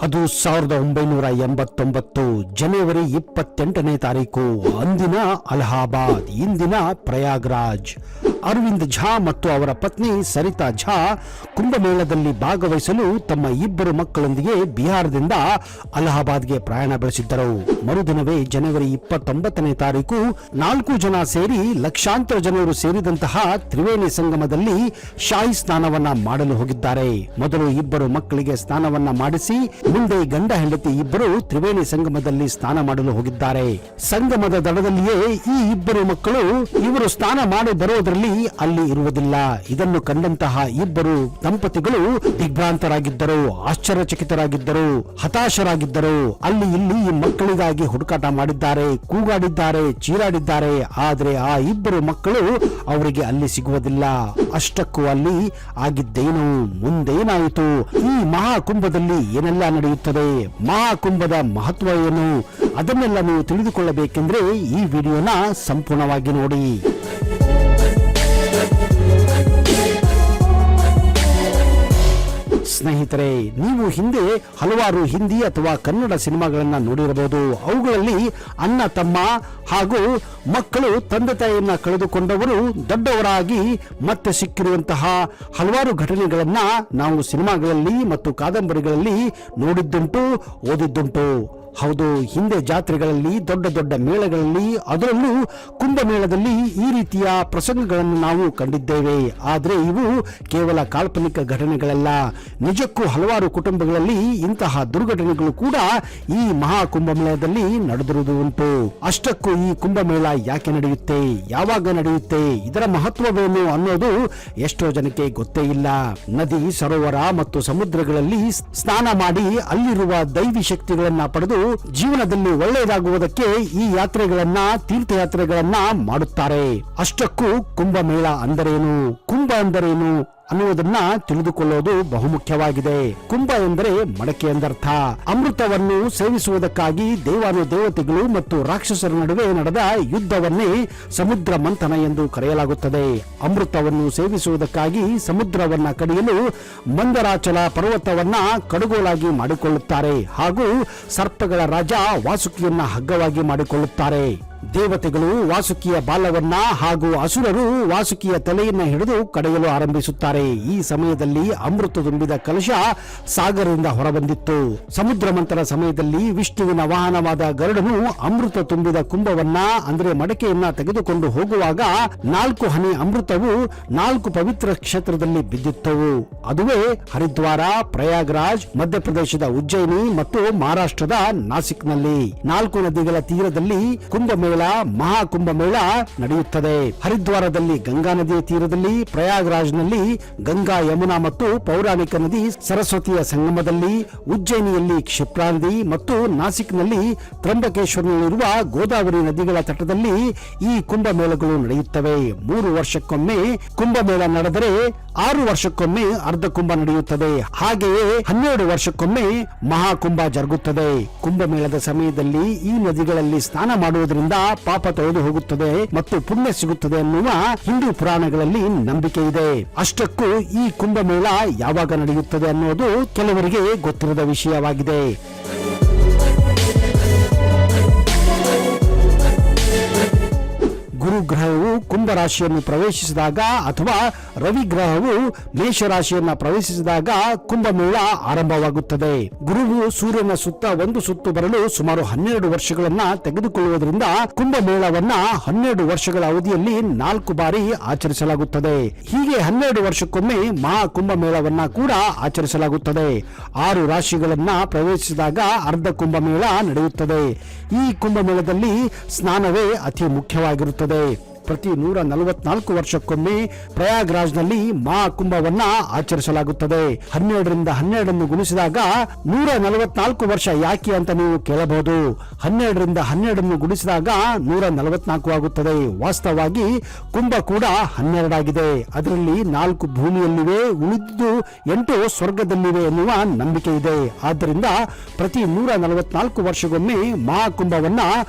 ಅದು 1989 ಜನವರಿ 28ನೇ ತಾರೀಕು. ಅಂದಿನ ಅಲಹಾಬಾದ್, ಇಂದಿನ ಪ್ರಯಾಗ್ರಾಜ್. ಅರವಿಂದ್ ಝಾ ಮತ್ತು ಅವರ ಪತ್ನಿ ಸರಿತಾ ಝಾ ಕುಂಭಮೇಳದಲ್ಲಿ ಭಾಗವಹಿಸಲು ತಮ್ಮ ಇಬ್ಬರು ಮಕ್ಕಳೊಂದಿಗೆ ಬಿಹಾರದಿಂದ ಅಲಹಾಬಾದ್ಗೆ ಪ್ರಯಾಣ ಬೆಳೆಸಿದ್ದರು. ಮರುದಿನವೇ ಜನವರಿ 29ನೇ ತಾರೀಕು 4 ಜನ ಸೇರಿ ಲಕ್ಷಾಂತರ ಜನರು ಸೇರಿದಂತಹ ತ್ರಿವೇಣಿ ಸಂಗಮದಲ್ಲಿ ಶಾಹಿ ಸ್ನಾನವನ್ನ ಮಾಡಲು ಹೋಗಿದ್ದಾರೆ. ಮೊದಲು ಇಬ್ಬರು ಮಕ್ಕಳಿಗೆ ಸ್ನಾನವನ್ನ ಮಾಡಿಸಿ ಮುಂದೆ ಗಂಡ ಹೆಂಡತಿ ಇಬ್ಬರು ತ್ರಿವೇಣಿ ಸಂಗಮದಲ್ಲಿ ಸ್ನಾನ ಮಾಡಲು ಹೋಗಿದ್ದಾರೆ. ಸಂಗಮದ ದಡದಲ್ಲಿಯೇ ಈ ಇಬ್ಬರು ಮಕ್ಕಳು ಇವರು ಸ್ನಾನ ಮಾಡಿ ಬರೋದ್ರಲ್ಲಿ ಅಲ್ಲಿ ಇರುವುದಿಲ್ಲ. ಇದನ್ನು ಕಂಡಂತಹ ಇಬ್ಬರು ದಂಪತಿಗಳು ದಿಗ್ಭ್ರಾಂತರಾಗಿದ್ದರು, ಆಶ್ಚರ್ಯಚಕಿತರಾಗಿದ್ದರು, ಹತಾಶರಾಗಿದ್ದರು. ಅಲ್ಲಿ ಇಲ್ಲಿ ಈ ಮಕ್ಕಳಿಗಾಗಿ ಹುಡುಕಾಟ ಮಾಡಿದ್ದಾರೆ, ಕೂಗಾಡಿದ್ದಾರೆ, ಚೀರಾಡಿದ್ದಾರೆ. ಆದರೆ ಆ ಇಬ್ಬರು ಮಕ್ಕಳು ಅವರಿಗೆ ಅಲ್ಲಿ ಸಿಗುವುದಿಲ್ಲ. ಅಷ್ಟಕ್ಕೂ ಅಲ್ಲಿ ಆಗಿದ್ದೇನು, ಮುಂದೇನಾಯಿತು, ಈ ಮಹಾಕುಂಭದಲ್ಲಿ ಏನೆಲ್ಲ ನಡೆಯುತ್ತದೆ, ಮಹಾಕುಂಭದ ಮಹತ್ವ ಏನು, ಅದನ್ನೆಲ್ಲ ನೀವು ತಿಳಿದುಕೊಳ್ಳಬೇಕೆಂದ್ರೆ ಈ ವಿಡಿಯೋನ ಸಂಪೂರ್ಣವಾಗಿ ನೋಡಿ. ಸ್ನೇಹಿತರೆ, ನೀವು ಹಿಂದೆ ಹಲವಾರು ಹಿಂದಿ ಅಥವಾ ಕನ್ನಡ ಸಿನಿಮಾಗಳನ್ನ ನೋಡಿರಬಹುದು. ಅವುಗಳಲ್ಲಿ ಅಣ್ಣ ತಮ್ಮ ಹಾಗೂ ಮಕ್ಕಳು ತಂದೆ ತಾಯಿಯನ್ನ ಕಳೆದುಕೊಂಡವರು ದೊಡ್ಡವರಾಗಿ ಮತ್ತೆ ಸಿಕ್ಕಿರುವಂತಹ ಹಲವಾರು ಘಟನೆಗಳನ್ನ ನಾವು ಸಿನಿಮಾಗಳಲ್ಲಿ ಮತ್ತು ಕಾದಂಬರಿಗಳಲ್ಲಿ ನೋಡಿದ್ದುಂಟು, ಓದಿದ್ದುಂಟು. ಹೌದು, ಹಿಂದೆ ಜಾತ್ರೆಗಳಲ್ಲಿ, ದೊಡ್ಡ ದೊಡ್ಡ ಮೇಳಗಳಲ್ಲಿ, ಅದರಲ್ಲೂ ಕುಂಭಮೇಳದಲ್ಲಿ ಈ ರೀತಿಯ ಪ್ರಸಂಗಗಳನ್ನು ನಾವು ಕಂಡಿದ್ದೇವೆ. ಆದರೆ ಇವು ಕೇವಲ ಕಾಲ್ಪನಿಕ ಘಟನೆಗಳಲ್ಲ. ನಿಜಕ್ಕೂ ಹಲವಾರು ಕುಟುಂಬಗಳಲ್ಲಿ ಇಂತಹ ದುರ್ಘಟನೆಗಳು ಕೂಡ ಈ ಮಹಾ ಕುಂಭಮೇಳದಲ್ಲಿ ನಡೆದಿರುವುದು ಉಂಟು. ಅಷ್ಟಕ್ಕೂ ಈ ಕುಂಭಮೇಳ ಯಾಕೆ ನಡೆಯುತ್ತೆ, ಯಾವಾಗ ನಡೆಯುತ್ತೆ, ಇದರ ಮಹತ್ವವೇನು ಅನ್ನೋದು ಎಷ್ಟೋ ಜನಕ್ಕೆ ಗೊತ್ತೇ ಇಲ್ಲ. ನದಿ, ಸರೋವರ ಮತ್ತು ಸಮುದ್ರಗಳಲ್ಲಿ ಸ್ನಾನ ಮಾಡಿ ಅಲ್ಲಿರುವ ದೈವಿ ಶಕ್ತಿಗಳನ್ನ ಪಡೆದು ಜೀವನದಲ್ಲಿ ಒಳ್ಳೆಯದಾಗುವುದಕ್ಕೆ ಈ ಯಾತ್ರೆಗಳನ್ನ, ತೀರ್ಥಯಾತ್ರೆಗಳನ್ನ ಮಾಡುತ್ತಾರೆ. ಅಷ್ಟಕ್ಕೂ ಕುಂಭಮೇಳ ಅಂದರೇನು, ಕುಂಭ ಅಂದರೇನು ಅನ್ನುವುದನ್ನ ತಿಳಿದುಕೊಳ್ಳೋದು ಬಹುಮುಖ್ಯವಾಗಿದೆ. ಕುಂಭ ಎಂದರೆ ಮಡಕೆ ಎಂದರ್ಥ. ಅಮೃತವನ್ನು ಸೇವಿಸುವುದಕ್ಕಾಗಿ ದೇವಾನುದೇವತೆಗಳು ಮತ್ತು ರಾಕ್ಷಸರ ನಡುವೆ ನಡೆದ ಯುದ್ಧವನ್ನೇ ಸಮುದ್ರ ಮಂಥನ ಎಂದು ಕರೆಯಲಾಗುತ್ತದೆ. ಅಮೃತವನ್ನು ಸೇವಿಸುವುದಕ್ಕಾಗಿ ಸಮುದ್ರವನ್ನ ಕಡಿಯಲು ಮಂದರಾಚಲ ಪರ್ವತವನ್ನ ಕಡುಗೋಲಾಗಿ ಮಾಡಿಕೊಳ್ಳುತ್ತಾರೆ ಹಾಗೂ ಸರ್ಪಗಳ ರಾಜ ವಾಸುಕಿಯನ್ನ ಹಗ್ಗವಾಗಿ ಮಾಡಿಕೊಳ್ಳುತ್ತಾರೆ. ದೇವತೆಗಳು ವಾಸುಕಿಯ ಬಾಲವನ್ನ ಹಾಗೂ ಅಸುರರು ವಾಸುಕಿಯ ತಲೆಯನ್ನ ಹಿಡಿದು ಕಡೆಯಲು ಆರಂಭಿಸುತ್ತಾರೆ. ಈ ಸಮಯದಲ್ಲಿ ಅಮೃತ ತುಂಬಿದ ಕಲಶ ಸಾಗರದಿಂದ ಹೊರಬಂದಿತ್ತು. ಸಮುದ್ರ ಮಂಥನ ಸಮಯದಲ್ಲಿ ವಿಷ್ಣುವಿನ ವಾಹನವಾದ ಗರುಡನು ಅಮೃತ ತುಂಬಿದ ಕುಂಭವನ್ನ ಅಂದ್ರೆ ಮಡಕೆಯನ್ನ ತೆಗೆದುಕೊಂಡು ಹೋಗುವಾಗ 4 ಹನಿ ಅಮೃತವು 4 ಪವಿತ್ರ ಕ್ಷೇತ್ರದಲ್ಲಿ ಬಿದ್ದಿತ್ತವು. ಅದುವೇ ಹರಿದ್ವಾರ, ಪ್ರಯಾಗ್ರಾಜ್, ಮಧ್ಯಪ್ರದೇಶದ ಉಜ್ಜಯಿನಿ ಮತ್ತು ಮಹಾರಾಷ್ಟ್ರದ ನಾಸಿಕ್ನಲ್ಲಿ 4 ನದಿಗಳ ತೀರದಲ್ಲಿ ಕುಂಭಮೇಳ, ಮಹಾಕುಂಭಮೇಳ ನಡೆಯುತ್ತದೆ. ಹರಿದ್ವಾರದಲ್ಲಿ ಗಂಗಾ ನದಿಯ ತೀರದಲ್ಲಿ, ಪ್ರಯಾಗ್ರಾಜ್ನಲ್ಲಿ ಗಂಗಾ, ಯಮುನಾ ಮತ್ತು ಪೌರಾಣಿಕ ನದಿ ಸರಸ್ವತಿಯ ಸಂಗಮದಲ್ಲಿ, ಉಜ್ಜಯಿನಿಯಲ್ಲಿ ಕ್ಷಿಪ್ರಾ ನದಿ ಮತ್ತು ನಾಸಿಕ್ನಲ್ಲಿ ತ್ರಂಬಕೇಶ್ವರನಲ್ಲಿರುವ ಗೋದಾವರಿ ನದಿಗಳ ತಟದಲ್ಲಿ ಈ ಕುಂಭಮೇಳಗಳು ನಡೆಯುತ್ತವೆ. 3 ವರ್ಷಕ್ಕೊಮ್ಮೆ ಕುಂಭಮೇಳ ನಡೆದರೆ 6 ವರ್ಷಕ್ಕೊಮ್ಮೆ ಅರ್ಧ ಕುಂಭ ನಡೆಯುತ್ತದೆ. ಹಾಗೆಯೇ 12 ವರ್ಷಕ್ಕೊಮ್ಮೆ ಮಹಾಕುಂಭ ಜರುಗುತ್ತದೆ. ಕುಂಭಮೇಳದ ಸಮಯದಲ್ಲಿ ಈ ನದಿಗಳಲ್ಲಿ ಸ್ನಾನ ಮಾಡುವುದರಿಂದ ಪಾಪ ತೊಳೆದು ಹೋಗುತ್ತದೆ ಮತ್ತು ಪುಣ್ಯ ಸಿಗುತ್ತದೆ ಎನ್ನುವ ಹಿಂದೂ ಪುರಾಣಗಳಲ್ಲಿ ನಂಬಿಕೆ ಇದೆ. ಅಷ್ಟಕ್ಕೂ ಈ ಕುಂಭಮೇಳ ಯಾವಾಗ ನಡೆಯುತ್ತದೆ ಅನ್ನೋದು ಕೆಲವರಿಗೆ ಗೊತ್ತಿರದ ವಿಷಯವಾಗಿದೆ. ಗುರು ಗ್ರಹವು ಕುಂಭ ರಾಶಿಯನ್ನು ಪ್ರವೇಶಿಸಿದಾಗ ಅಥವಾ ರವಿ ಗ್ರಹವು ಮೇಷರಾಶಿಯನ್ನ ಪ್ರವೇಶಿಸಿದಾಗ ಕುಂಭಮೇಳ ಆರಂಭವಾಗುತ್ತದೆ. ಗುರುವು ಸೂರ್ಯನ ಸುತ್ತ ಒಂದು ಸುತ್ತು ಬರಲು ಸುಮಾರು 12 ವರ್ಷಗಳನ್ನ ತೆಗೆದುಕೊಳ್ಳುವುದರಿಂದ ಕುಂಭಮೇಳವನ್ನ 12 ವರ್ಷಗಳ ಅವಧಿಯಲ್ಲಿ 4 ಬಾರಿ ಆಚರಿಸಲಾಗುತ್ತದೆ. ಹೀಗೆ 12 ವರ್ಷಕ್ಕೊಮ್ಮೆ ಮಹಾ ಕುಂಭಮೇಳವನ್ನ ಕೂಡ ಆಚರಿಸಲಾಗುತ್ತದೆ. 6 ರಾಶಿಗಳನ್ನ ಪ್ರವೇಶಿಸಿದಾಗ ಅರ್ಧ ಕುಂಭಮೇಳ ನಡೆಯುತ್ತದೆ. ಈ ಕುಂಭಮೇಳದಲ್ಲಿ ಸ್ನಾನವೇ ಅತಿ ಮುಖ್ಯವಾಗಿರುತ್ತದೆ. ಪ್ರತಿ 144 ವರ್ಷಕ್ಕೊಮ್ಮೆ ಪ್ರಯಾಗ್ರಾಜ್ನಲ್ಲಿ ಮಹಾಕುಂಭವನ್ನ ಆಚರಿಸಲಾಗುತ್ತದೆ. 12ರಿಂದ 12 ಗುಣಿಸಿದಾಗ 144 ವರ್ಷ ಯಾಕೆ ಅಂತ ನೀವು ಕೇಳಬಹುದು. 12ರಿಂದ 12 ಗುಣಿಸಿದಾಗ 144 ಆಗುತ್ತದೆ. ವಾಸ್ತವವಾಗಿ ಕುಂಭ ಕೂಡ 12 ಆಗಿದೆ. ಅದರಲ್ಲಿ 4 ಭೂಮಿಯಲ್ಲಿವೆ, ಉಳಿದು 8 ಸ್ವರ್ಗದಲ್ಲಿವೆ ಎನ್ನುವ ನಂಬಿಕೆ ಇದೆ. ಆದ್ದರಿಂದ ಪ್ರತಿ 144 ವರ್ಷಗೊಮ್ಮೆ ಮಹಾಕುಂಭವನ್ನ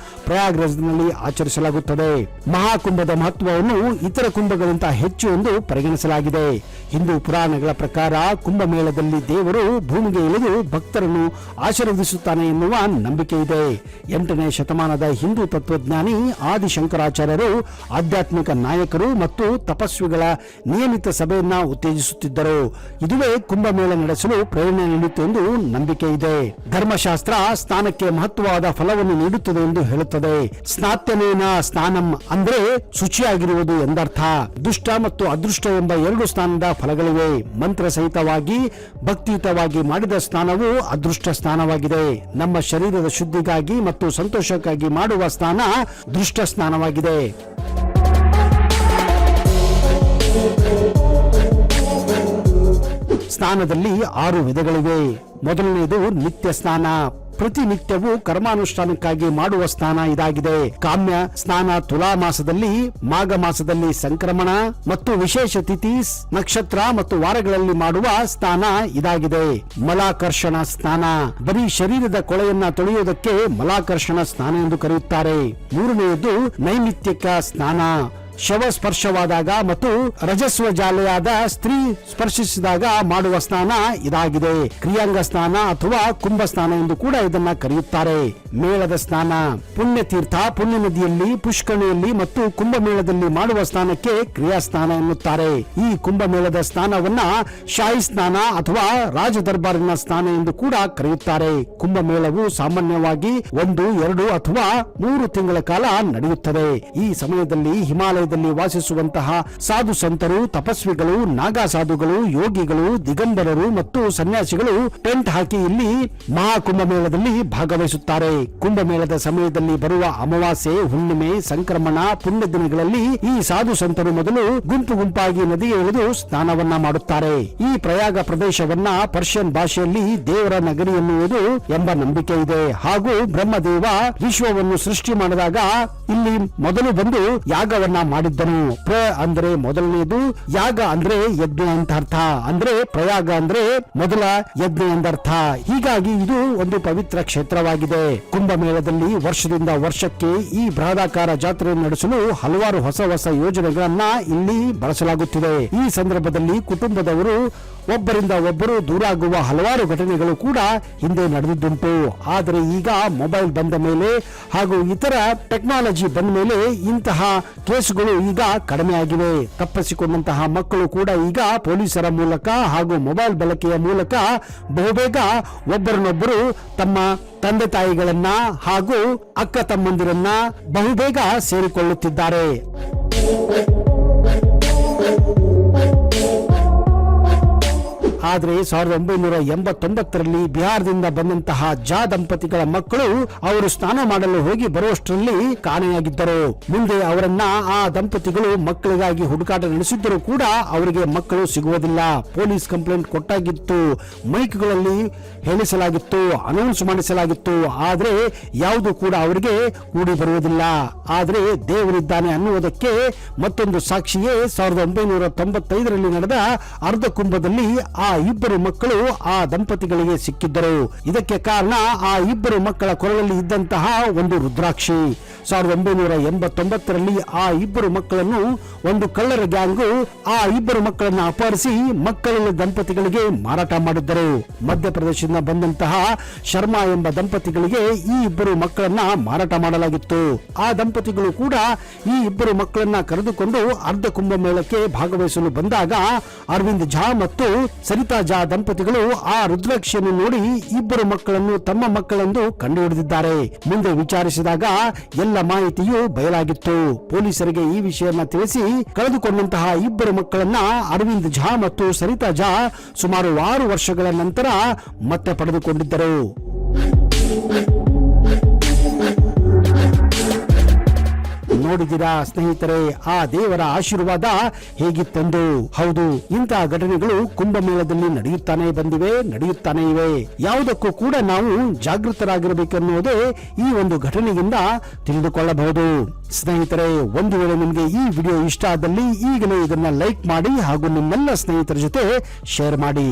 ಪ್ರಯಾಗ್ರಾಜ್ನಲ್ಲಿ ಆಚರಿಸಲಾಗುತ್ತದೆ. ಮಹಾಕುಂಭದ ಕುಂಭದ ಮಹತ್ವವನ್ನು ಇತರ ಕುಂಭಗಳಿಗಿಂತ ಹೆಚ್ಚು ಎಂದು ಪರಿಗಣಿಸಲಾಗಿದೆ. ಹಿಂದೂ ಪುರಾಣಗಳ ಪ್ರಕಾರ ಕುಂಭಮೇಳದಲ್ಲಿ ದೇವರು ಭೂಮಿಗೆ ಇಳಿದು ಭಕ್ತರನ್ನು ಆಶೀರ್ವದಿಸುತ್ತಾನೆ ಎನ್ನುವ ನಂಬಿಕೆ ಇದೆ. 8ನೇ ಶತಮಾನದ ಹಿಂದೂ ತತ್ವಜ್ಞಾನಿ ಆದಿಶಂಕರಾಚಾರ್ಯರು ಆಧ್ಯಾತ್ಮಿಕ ನಾಯಕರು ಮತ್ತು ತಪಸ್ವಿಗಳ ನಿಯಮಿತ ಸಭೆಯನ್ನ ಉತ್ತೇಜಿಸುತ್ತಿದ್ದರು. ಇದುವೇ ಕುಂಭಮೇಳ ನಡೆಸಲು ಪ್ರೇರಣೆ ನೀಡಿತು ಎಂದು ನಂಬಿಕೆ ಇದೆ. ಧರ್ಮಶಾಸ್ತ್ರ ಸ್ನಾನಕ್ಕೆ ಮಹತ್ವವಾದ ಫಲವನ್ನು ನೀಡುತ್ತದೆ ಎಂದು ಹೇಳುತ್ತದೆ. ಸ್ನಾತ್ಯನೇನ ಸ್ನಾನಂ ಅಂದ್ರೆ ಶುಚಿಯಾಗಿರುವುದು ಎಂದರ್ಥ. ದುಷ್ಟ ಮತ್ತು ಅದೃಷ್ಟ ಎಂಬ 2 ಸ್ನಾನದ ಫಲಗಳಿವೆ. ಮಂತ್ರ ಸಹಿತವಾಗಿ ಭಕ್ತಿಯುತವಾಗಿ ಮಾಡಿದ ಸ್ನಾನವು ಅದೃಷ್ಟ ಸ್ನಾನವಾಗಿದೆ. ನಮ್ಮ ಶರೀರದ ಶುದ್ಧಿಗಾಗಿ ಮತ್ತು ಸಂತೋಷಕ್ಕಾಗಿ ಮಾಡುವ ಸ್ನಾನ ದೃಷ್ಟ ಸ್ನಾನವಾಗಿದೆ. ಸ್ನಾನದಲ್ಲಿ 6 ವಿಧಗಳಿವೆ. ಮೊದಲನೆಯದು ನಿತ್ಯ ಸ್ನಾನ. ಪ್ರತಿನಿತ್ಯವೂ ಕರ್ಮಾನುಷ್ಠಾನಕ್ಕಾಗಿ ಮಾಡುವ ಸ್ನಾನ ಇದಾಗಿದೆ. ಕಾಮ್ಯ ಸ್ನಾನ ತುಲಾ ಮಾಸದಲ್ಲಿ, ಮಾಘ ಮಾಸದಲ್ಲಿ ಸಂಕ್ರಮಣ ಮತ್ತು ವಿಶೇಷ ತಿಥಿ, ನಕ್ಷತ್ರ ಮತ್ತು ವಾರಗಳಲ್ಲಿ ಮಾಡುವ ಸ್ನಾನ ಇದಾಗಿದೆ. ಮಲಾಕರ್ಷಣ ಸ್ನಾನ. ಬರೀ ಶರೀರದ ಕೊಳೆಯನ್ನ ತೊಳೆಯುವುದಕ್ಕೆ ಮಲಾಕರ್ಷಣ ಸ್ನಾನ ಎಂದು ಕರೆಯುತ್ತಾರೆ. ಮೂರನೆಯದು ನೈಮಿತ್ತಿಕ ಸ್ನಾನ. ಶವ ಸ್ಪರ್ಶವಾದಾಗ ಮತ್ತು ರಜಸ್ವ ಜಾಲೆಯಾದ ಸ್ತ್ರೀ ಸ್ಪರ್ಶಿಸಿದಾಗ ಮಾಡುವ ಸ್ನಾನ ಇದಾಗಿದೆ. ಕ್ರಿಯಾಂಗ ಸ್ನಾನ ಅಥವಾ ಕುಂಭ ಸ್ನಾನ ಎಂದು ಕೂಡ ಇದನ್ನ ಕರೆಯುತ್ತಾರೆ. ಮೇಳದ ಸ್ನಾನ. ಪುಣ್ಯತೀರ್ಥ, ಪುಣ್ಯ ನದಿಯಲ್ಲಿ, ಪುಷ್ಕರಣಿಯಲ್ಲಿ ಮತ್ತು ಕುಂಭಮೇಳದಲ್ಲಿ ಮಾಡುವ ಸ್ನಾನಕ್ಕೆ ಕ್ರಿಯಾ ಸ್ನಾನ ಎನ್ನುತ್ತಾರೆ. ಈ ಕುಂಭಮೇಳದ ಸ್ನಾನವನ್ನ ಶಾಹಿ ಸ್ನಾನ ಅಥವಾ ರಾಜ ದರ್ಬಾರಿನ ಸ್ನಾನ ಎಂದು ಕೂಡ ಕರೆಯುತ್ತಾರೆ. ಕುಂಭಮೇಳವು ಸಾಮಾನ್ಯವಾಗಿ 1, 2 ಅಥವಾ 3 ತಿಂಗಳ ಕಾಲ ನಡೆಯುತ್ತದೆ. ಈ ಸಮಯದಲ್ಲಿ ಹಿಮಾಲಯ ವಾಸಿಸುವಂತಹ ಸಾಧು ಸಂತರು, ತಪಸ್ವಿಗಳು, ನಾಗಾ ಸಾಧುಗಳು, ಯೋಗಿಗಳು, ದಿಗಂಬರರು ಮತ್ತು ಸನ್ಯಾಸಿಗಳು ಟೆಂಟ್ ಹಾಕಿ ಇಲ್ಲಿ ಮಹಾಕುಂಭಮೇಳದಲ್ಲಿ ಭಾಗವಹಿಸುತ್ತಾರೆ. ಕುಂಭಮೇಳದ ಸಮಯದಲ್ಲಿ ಬರುವ ಅಮಾವಾಸ್ಯೆ, ಹುಣ್ಣಿಮೆ, ಸಂಕ್ರಮಣ, ಪುಣ್ಯ ದಿನಗಳಲ್ಲಿ ಈ ಸಾಧು ಸಂತರು ಮೊದಲು ಗುಂಪು ಗುಂಪಾಗಿ ನದಿಗೆ ಇಳಿದು ಸ್ನಾನವನ್ನ ಮಾಡುತ್ತಾರೆ. ಈ ಪ್ರಯಾಗ ಪ್ರದೇಶವನ್ನ ಪರ್ಷಿಯನ್ ಭಾಷೆಯಲ್ಲಿ ದೇವರ ನಗರಿ ಎನ್ನುವುದು ಎಂಬ ನಂಬಿಕೆ ಇದೆ. ಹಾಗೂ ಬ್ರಹ್ಮದೇವ ವಿಶ್ವವನ್ನು ಸೃಷ್ಟಿ ಮಾಡಿದಾಗ ಇಲ್ಲಿ ಮೊದಲು ಬಂದು ಯಾಗವನ್ನ ಮಾಡಿದ್ದನು. ಅಂದ್ರೆ ಮೊದಲನೆಯದು, ಯಾಗ ಅಂದ್ರೆ ಯಜ್ಞ ಅಂತ ಅರ್ಥ. ಅಂದ್ರೆ ಪ್ರಯಾಗ ಅಂದ್ರೆ ಮೊದಲ ಯಜ್ಞ ಎಂದರ್ಥ. ಹೀಗಾಗಿ ಇದು ಒಂದು ಪವಿತ್ರ ಕ್ಷೇತ್ರವಾಗಿದೆ. ಕುಂಭಮೇಳದಲ್ಲಿ ವರ್ಷದಿಂದ ವರ್ಷಕ್ಕೆ ಈ ಬೃಹದಾಕಾರ ಜಾತ್ರೆ ನಡೆಸಲು ಹಲವಾರು ಹೊಸ ಹೊಸ ಯೋಜನೆಗಳನ್ನ ಇಲ್ಲಿ ಬಳಸಲಾಗುತ್ತಿದೆ. ಈ ಸಂದರ್ಭದಲ್ಲಿ ಕುಟುಂಬದವರು ಒಬ್ಬರಿಂದ ಒಬ್ಬರು ದೂರ ಆಗುವ ಹಲವಾರು ಘಟನೆಗಳು ಕೂಡ ಹಿಂದೆ ನಡೆದಿದ್ದುಂಟು. ಆದರೆ ಈಗ ಮೊಬೈಲ್ ಬಂದ ಮೇಲೆ ಹಾಗೂ ಇತರ ಟೆಕ್ನಾಲಜಿ ಬಂದ ಮೇಲೆ ಇಂತಹ ಕೇಸುಗಳು ಈಗ ಕಡಿಮೆ ಆಗಿವೆ. ತಪ್ಪಿಸಿಕೊಂಡಂತಹ ಮಕ್ಕಳು ಕೂಡ ಈಗ ಪೊಲೀಸರ ಮೂಲಕ ಹಾಗೂ ಮೊಬೈಲ್ ಬಳಕೆಯ ಮೂಲಕ ಬಹುಬೇಗ ಒಬ್ಬರನ್ನೊಬ್ಬರು ತಮ್ಮ ತಂದೆ ತಾಯಿಗಳನ್ನ ಹಾಗೂ ಅಕ್ಕ ತಮ್ಮಂದಿರನ್ನ ಬಹುಬೇಗ ಸೇರಿಕೊಳ್ಳುತ್ತಿದ್ದಾರೆ. ಆದರೆ 1989ರಲ್ಲಿ ಬಿಹಾರದಿಂದ ಬಂದಂತಹ ಜಾ ದಂಪತಿಗಳ ಮಕ್ಕಳು ಅವರು ಸ್ನಾನ ಮಾಡಲು ಹೋಗಿ ಬರುವಷ್ಟರಲ್ಲಿ ಕಾಣೆಯಾಗಿದ್ದರು. ಮುಂದೆ ಅವರನ್ನ ಆ ದಂಪತಿಗಳು ಮಕ್ಕಳಿಗಾಗಿ ಹುಡುಕಾಟ ನಡೆಸಿದ್ದರೂ ಕೂಡ ಅವರಿಗೆ ಮಕ್ಕಳು ಸಿಗುವುದಿಲ್ಲ. ಪೊಲೀಸ್ ಕಂಪ್ಲೇಂಟ್ ಕೊಟ್ಟಾಗಿತ್ತು, ಮೈಕ್ಗಳಲ್ಲಿ ಹೇಳಿಸಲಾಗಿತ್ತು, ಅನೌನ್ಸ್ ಮಾಡಿಸಲಾಗಿತ್ತು. ಆದರೆ ಯಾವುದು ಕೂಡ ಅವರಿಗೆ ಕೂಡಿ ಬರುವುದಿಲ್ಲ. ಆದರೆ ದೇವರಿದ್ದಾನೆ ಅನ್ನುವುದಕ್ಕೆ ಮತ್ತೊಂದು ಸಾಕ್ಷಿಯೇ 1995ರಲ್ಲಿ ನಡೆದ ಅರ್ಧ ಕುಂಭದಲ್ಲಿ ಆ ಇಬ್ಬರು ಮಕ್ಕಳು ಆ ದಂಪತಿಗಳಿಗೆ ಸಿಕ್ಕಿದ್ದರು. ಇದಕ್ಕೆ ಕಾರಣ ಆ ಇಬ್ಬರು ಮಕ್ಕಳ ಕೊರಳಲ್ಲಿ ಇದ್ದಂತಹ ಒಂದು ರುದ್ರಾಕ್ಷಿ. 1989ರಲ್ಲಿ ಆ ಇಬ್ಬರು ಮಕ್ಕಳನ್ನು ಒಂದು ಕಳ್ಳರ ಗ್ಯಾಂಗು ಆ ಇಬ್ಬರು ಮಕ್ಕಳನ್ನು ಅಪಹರಿಸಿ ಮಕ್ಕಳ ದಂಪತಿಗಳಿಗೆ ಮಾರಾಟ ಮಾಡಿದ್ದರು. ಮಧ್ಯಪ್ರದೇಶದಿಂದ ಬಂದಂತಹ ಶರ್ಮಾ ಎಂಬ ದಂಪತಿಗಳಿಗೆ ಈ ಇಬ್ಬರು ಮಕ್ಕಳನ್ನ ಮಾರಾಟ ಮಾಡಲಾಗಿತ್ತು. ಆ ದಂಪತಿಗಳು ಕೂಡ ಈ ಇಬ್ಬರು ಮಕ್ಕಳನ್ನ ಕರೆದುಕೊಂಡು ಅರ್ಧ ಕುಂಭಮೇಳಕ್ಕೆ ಭಾಗವಹಿಸಲು ಬಂದಾಗ ಅರವಿಂದ್ ಝಾ ಮತ್ತು ಸರಿತಾ ಝಾ ದಂಪತಿಗಳು ಆ ರುದ್ರಾಕ್ಷಿಯನ್ನು ನೋಡಿ ಇಬ್ಬರು ಮಕ್ಕಳನ್ನು ತಮ್ಮ ಮಕ್ಕಳೆಂದು ಕಂಡುಹಿಡಿದಿದ್ದಾರೆ. ಮುಂದೆ ವಿಚಾರಿಸಿದಾಗ ಎಲ್ಲ ಮಾಹಿತಿಯು ಬಯಲಾಗಿತ್ತು. ಪೊಲೀಸರಿಗೆ ಈ ವಿಷಯವನ್ನು ತಿಳಿಸಿ ಕಳೆದುಕೊಂಡಂತಹ ಇಬ್ಬರು ಮಕ್ಕಳನ್ನ ಅರವಿಂದ್ ಝಾ ಮತ್ತು ಸರಿತಾ ಝಾ ಸುಮಾರು 6 ವರ್ಷಗಳ ನಂತರ ಮತ್ತೆ ಪಡೆದುಕೊಂಡಿದ್ದರು. ನೋಡಿದಿರಾ ಸ್ನೇಹಿತರೆ, ಆ ದೇವರ ಆಶೀರ್ವಾದ ಹೇಗಿತ್ತೆಂದು. ಹೌದು, ಇಂತಹ ಘಟನೆಗಳು ಕುಂಭಮೇಳದಲ್ಲಿ ನಡೆಯುತ್ತಾನೆ ಇವೆ. ಯಾವುದಕ್ಕೂ ಕೂಡ ನಾವು ಜಾಗೃತರಾಗಿರಬೇಕೆನ್ನುವುದೇ ಈ ಒಂದು ಘಟನೆಯಿಂದ ತಿಳಿದುಕೊಳ್ಳಬಹುದು. ಸ್ನೇಹಿತರೆ, ಒಂದು ವೇಳೆ ನಿಮಗೆ ಈ ವಿಡಿಯೋ ಇಷ್ಟ ಆದಲ್ಲಿ ಈಗಲೇ ಇದನ್ನ ಲೈಕ್ ಮಾಡಿ ಹಾಗೂ ನಿಮ್ಮೆಲ್ಲ ಸ್ನೇಹಿತರ ಜೊತೆ ಶೇರ್ ಮಾಡಿ.